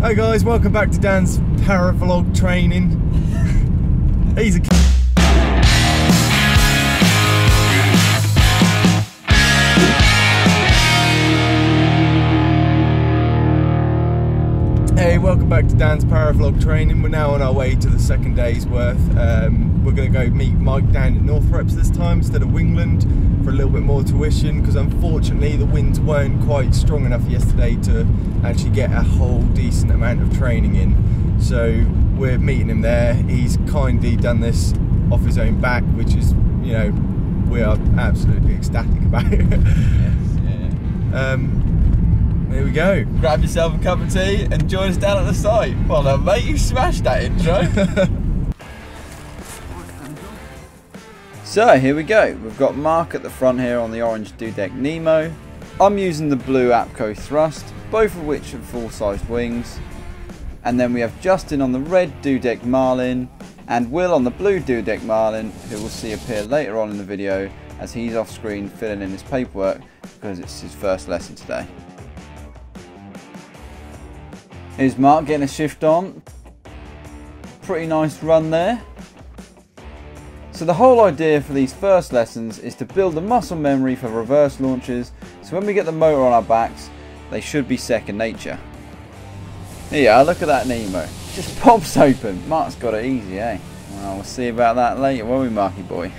Hi guys, welcome back to Dan's para vlog training. He's a Hey, welcome back to Dan's para vlog training. We're now on our way to the second day's worth. We're going to go meet Mike down at Northreps this time instead of Wingland for a little bit more tuition, because unfortunately the winds weren't quite strong enough yesterday to actually get a whole decent amount of training in. So we're meeting him there. He's kindly done this off his own back, which is, you know, we are absolutely ecstatic about it. Yes, yeah. There we go. Grab yourself a cup of tea and join us down at the site. Well done, mate, you smashed that intro. So here we go. We've got Mark at the front here on the orange Dudek Nemo. I'm using the blue APCO thrust, both of which have full-sized wings. And then we have Justin on the red Dudek Marlin and Will on the blue Dudek Marlin, who we'll see appear later on in the video as he's off screen filling in his paperwork because it's his first lesson today. Here's Mark getting a shift on. Pretty nice run there. So the whole idea for these first lessons is to build the muscle memory for reverse launches, so when we get the motor on our backs, they should be second nature. Yeah, look at that Nemo. Just pops open. Mark's got it easy, eh? Well, we'll see about that later, won't we, Marky boy?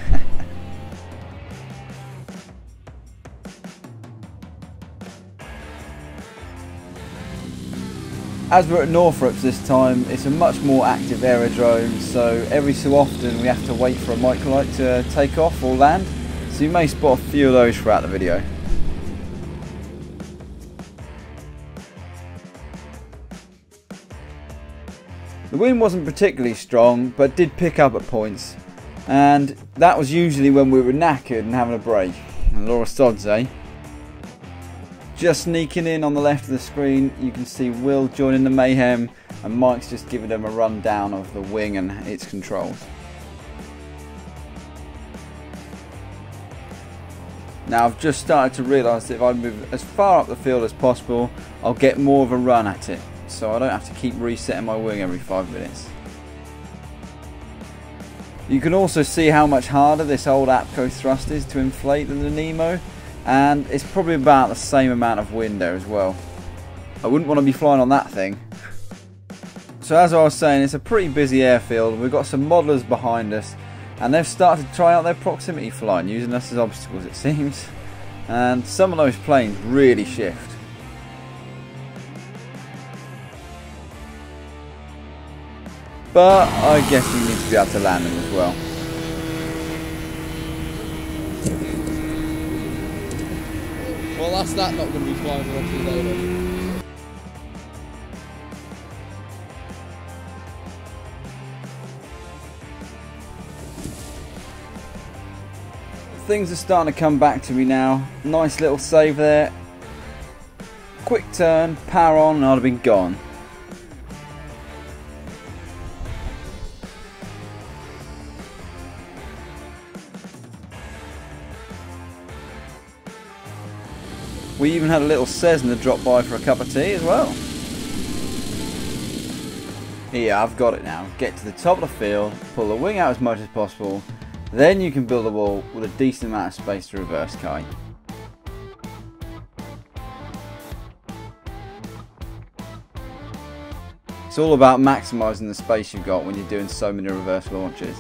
As we're at Northreps this time, it's a much more active aerodrome, so every so often we have to wait for a microlight to take off or land, so you may spot a few of those throughout the video. The wind wasn't particularly strong, but did pick up at points, and that was usually when we were knackered and having a break. And Laura Sods, eh? Just sneaking in on the left of the screen, you can see Will joining the mayhem, and Mike's just giving them a rundown of the wing and its controls. Now I've just started to realise that if I move as far up the field as possible, I'll get more of a run at it, so I don't have to keep resetting my wing every 5 minutes. You can also see how much harder this old APCO thrust is to inflate than the Nemo. And it's probably about the same amount of wind there as well. I wouldn't want to be flying on that thing. So as I was saying, it's a pretty busy airfield. We've got some modelers behind us, and they've started to try out their proximity flying, using us as obstacles it seems. And some of those planes really shift. But I guess you need to be able to land them as well. Well, that's that not going to be flying the rest of the day then. Things are starting to come back to me now. Nice little save there. Quick turn, power on, and I'd have been gone. We even had a little Cessna drop by for a cup of tea as well. Here, I've got it now. Get to the top of the field, pull the wing out as much as possible, then you can build a wall with a decent amount of space to reverse kite. It's all about maximising the space you've got when you're doing so many reverse launches.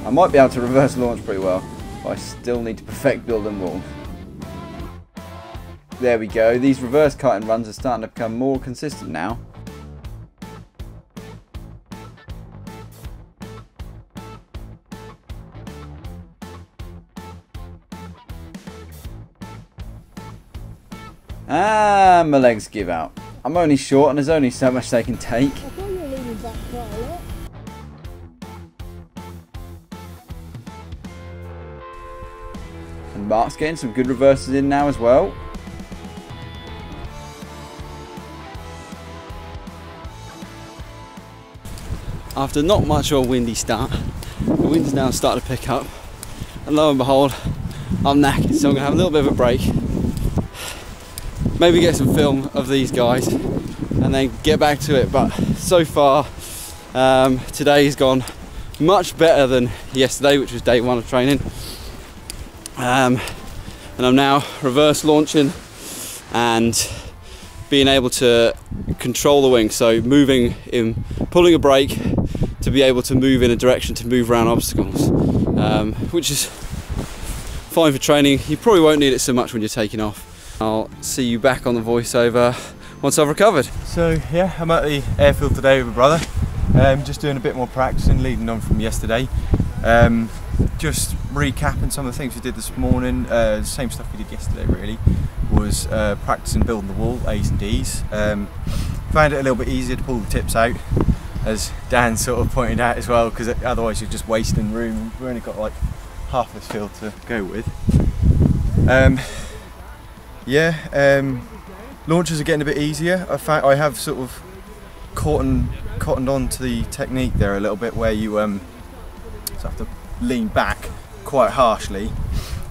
I might be able to reverse launch pretty well, I still need to perfect building walls. There we go, these reverse kiting runs are starting to become more consistent now. And my legs give out. I'm only short and there's only so much they can take. I thought you were leaning back quite a lot. And Mark's getting some good reverses in now as well. After not much of a windy start, the wind's now starting to pick up, and lo and behold, I'm knackered, so I'm going to have a little bit of a break. maybe get some film of these guys and then get back to it. But so far today's gone much better than yesterday, which was day 1 of training, and I'm now reverse launching and being able to control the wing, so moving in, pulling a brake to be able to move in a direction to move around obstacles, which is fine for training. You probably won't need it so much when you're taking off. I'll see you back on the voiceover once I've recovered. So yeah, I'm at the airfield today with my brother, just doing a bit more practicing, leading on from yesterday. Just recapping some of the things we did this morning, same stuff we did yesterday really, was practicing building the wall, A's and D's. Found it a little bit easier to pull the tips out, as Dan sort of pointed out as well, because otherwise you're just wasting room. We've only got like half this field to go with. Launches are getting a bit easier. I have sort of cottoned on to the technique there a little bit, where you have to lean back quite harshly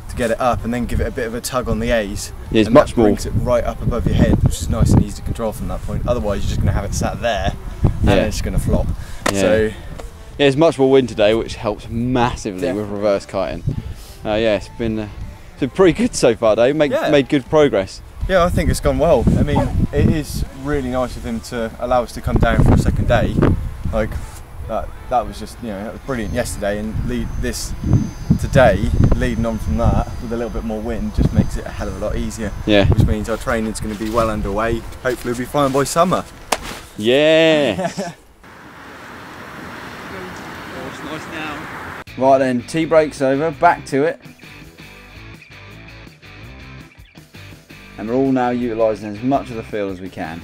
to get it up, and then give it a bit of a tug on the A's. Yeah, it's and much that more. brings it right up above your head, which is nice and easy to control from that point. Otherwise, you're just going to have it sat there, and it's going to flop. Yeah. So yeah, it's much more wind today, which helps massively with reverse kiting. Yeah, it's been pretty good so far, Dave. Made good progress. yeah, I think it's gone well. I mean, it is really nice of him to allow us to come down for a second day. Like that was just, that was brilliant yesterday, and lead this today, leading on from that with a little bit more wind, just makes it a hell of a lot easier. Yeah. Which means our training's going to be well underway. Hopefully we'll be flying by summer. Yeah. Oh, it's nice now. Right then, T-brake's over, back to it. And we're all now utilising as much of the field as we can.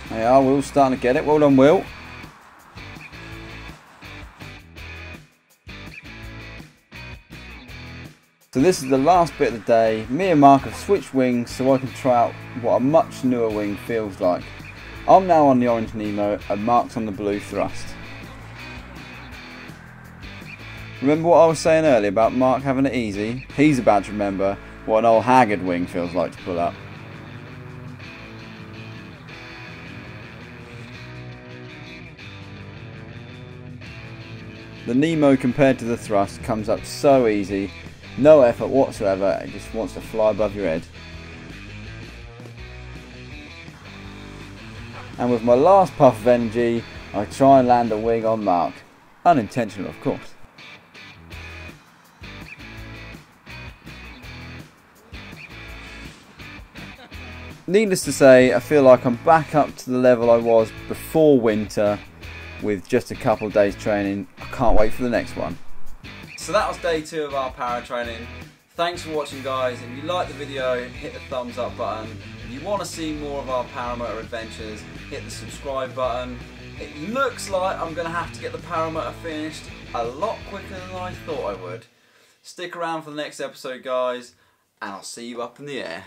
There you are, Will's starting to get it. Well done, Will. So this is the last bit of the day. Me and Mark have switched wings so I can try out what a much newer wing feels like. I'm now on the orange Nemo and Mark's on the blue thrust. Remember what I was saying earlier about Mark having it easy? He's about to remember what an old haggard wing feels like to pull up. The Nemo compared to the thrust comes up so easy. No effort whatsoever, it just wants to fly above your head. And with my last puff of energy, I try and land a wing on Mark. Unintentional, of course. Needless to say, I feel like I'm back up to the level I was before winter with just a couple of days training. I can't wait for the next one. So that was day 2 of our para training. Thanks for watching, guys. If you like the video, hit the thumbs up button. If you want to see more of our Paramotor adventures, hit the subscribe button. It looks like I'm going to have to get the Paramotor finished a lot quicker than I thought I would. Stick around for the next episode, guys, and I'll see you up in the air.